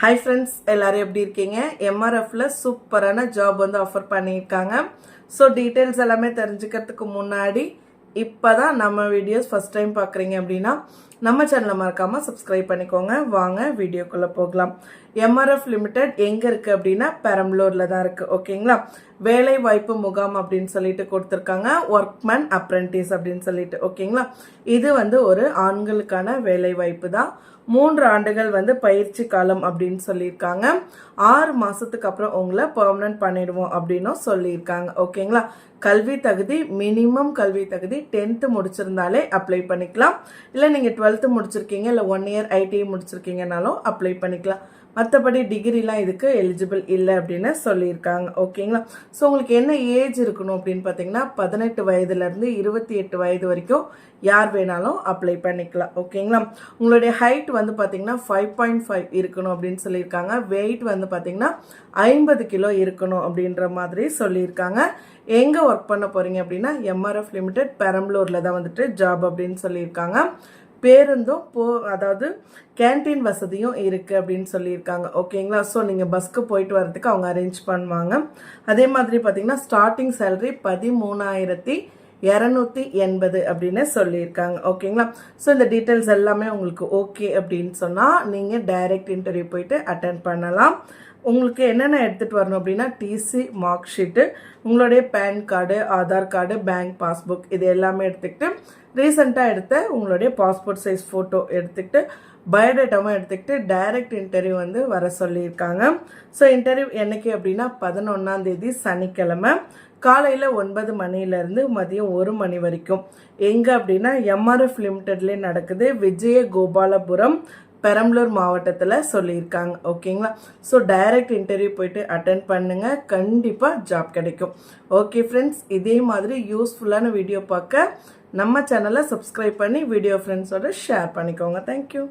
Hi friends, எல்லாரும் எப்படி இருக்கீங்க? எம்ஆர்எஃப்ல சூப்பரான ஜாப் வந்து ஆஃபர் பண்ணியிருக்காங்க. ஸோ டீட்டெயில்ஸ் எல்லாமே தெரிஞ்சுக்கிறதுக்கு முன்னாடி இப்போதான் நம்ம வீடியோஸ் ஃபர்ஸ்ட் டைம் பார்க்குறீங்க அப்படின்னா நம்ம சேனலை மறக்காம சப்ஸ்கிரைப் பண்ணிக்கோங்க. வாங்க வீடியோக்குள்ளே போகலாம். எம்ஆர்எஃப் லிமிடெட் எங்கே இருக்குது அப்படின்னா பெரம்பலூரில் தான் இருக்குது. ஓகேங்களா? வேலை வாய்ப்பு முகாம் அப்படின்னு சொல்லிட்டு கொடுத்துருக்காங்க. ஒர்க்மேன் அப்ரெண்டிஸ் அப்படின்னு சொல்லிட்டு. ஓகேங்களா? இது வந்து ஒரு ஆண்களுக்கான வேலை வாய்ப்பு தான். 3 ஆண்டுகள் வந்து பயிற்சி காலம் அப்படின்னு சொல்லியிருக்காங்க. 6 மாசத்துக்கு அப்புறம் உங்களை பெர்மனன்ட் பண்ணிடுவோம் அப்படின்னும் சொல்லியிருக்காங்க. ஓகேங்களா? கல்வி தகுதி, மினிமம் கல்வி தகுதி 10th முடிச்சிருந்தாலே அப்ளை பண்ணிக்கலாம். இல்லை நீங்கள் 12th முடிச்சிருக்கீங்க, இல்லை 1 year ஐடிஐ முடிச்சிருக்கீங்கனாலும் அப்ளை பண்ணிக்கலாம். மற்றபடி டிகிரிலாம் இதுக்கு எலிஜிபிள் இல்லை அப்படின்னு சொல்லியிருக்காங்க. ஓகேங்களா? ஸோ உங்களுக்கு என்ன ஏஜ் இருக்கணும் அப்படின்னு பார்த்தீங்கன்னா 18 வயதுலேருந்து 28 வயது வரைக்கும் யார் வேணாலும் அப்ளை பண்ணிக்கலாம். ஓகேங்களா? உங்களுடைய ஹைட் வந்து பார்த்தீங்கன்னா 5.5 இருக்கணும் அப்படின்னு சொல்லியிருக்காங்க. வெயிட் வந்து பார்த்தீங்கன்னா 50 கிலோ இருக்கணும் அப்படின்ற மாதிரி சொல்லியிருக்காங்க. எங்கே ஒர்க் பண்ண போகிறீங்க அப்படின்னா எம்ஆர்எஃப் லிமிடெட் பெரம்பலூரில் தான் வந்துட்டு ஜாப் அப்படின்னு சொல்லியிருக்காங்க. பேருந்தும் அதாவது கேன்டீன் வசதியும் இருக்குது அப்படின்னு சொல்லியிருக்காங்க. ஓகேங்களா? ஸோ நீங்கள் பஸ்க்கு போயிட்டு வரதுக்கு அவங்க அரேஞ்ச் பண்ணுவாங்க. அதே மாதிரி பார்த்தீங்கன்னா ஸ்டார்டிங் சேலரி 13,280 அப்படின்னு சொல்லியிருக்காங்க. ஓகேங்களா? ஸோ இந்த டீட்டெயில்ஸ் எல்லாமே உங்களுக்கு ஓகே அப்படின்னு சொன்னால் நீங்கள் டைரக்ட் இன்டர்வியூ போயிட்டு அட்டென்ட் பண்ணலாம். உங்களுக்கு என்னென்ன எடுத்துகிட்டு வரணும் அப்படின்னா டிசி, மார்க் ஷீட்டு, உங்களுடைய PAN card, Aadhaar card, bank passbook இது எல்லாமே எடுத்துக்கிட்டு ரீசெண்டாக எடுத்த உங்களுடைய பாஸ்போர்ட் சைஸ் ஃபோட்டோ எடுத்துக்கிட்டு பயோடேட்டாவும் எடுத்துக்கிட்டு டைரக்ட் இன்டர்வியூ வந்து வர சொல்லியிருக்காங்க. ஸோ இன்டர்வியூ என்னைக்கு அப்படின்னா 11ஆம் தேதி சனிக்கிழமை காலையில் 9 மணிலேருந்து மதியம் 1 மணி வரைக்கும். எங்கே அப்படின்னா எம்ஆர்எஃப் லிமிடெட்லேயே நடக்குது. விஜய கோபாலபுரம் பெரம்பலூர் மாவட்டத்தில் சொல்லியிருக்காங்க. ஓகேங்களா? ஸோ டைரக்ட் இன்டர்வியூ போயிட்டு அட்டென்ட் பண்ணுங்க, கண்டிப்பாக ஜாப் கிடைக்கும். ஓகே ஃப்ரெண்ட்ஸ், இதே மாதிரி யூஸ்ஃபுல்லான வீடியோ பார்க்க நம்ம சேனலை சப்ஸ்கிரைப் பண்ணி வீடியோ ஃப்ரெண்ட்ஸோட ஷேர் பண்ணிக்கோங்க. தேங்க்யூ.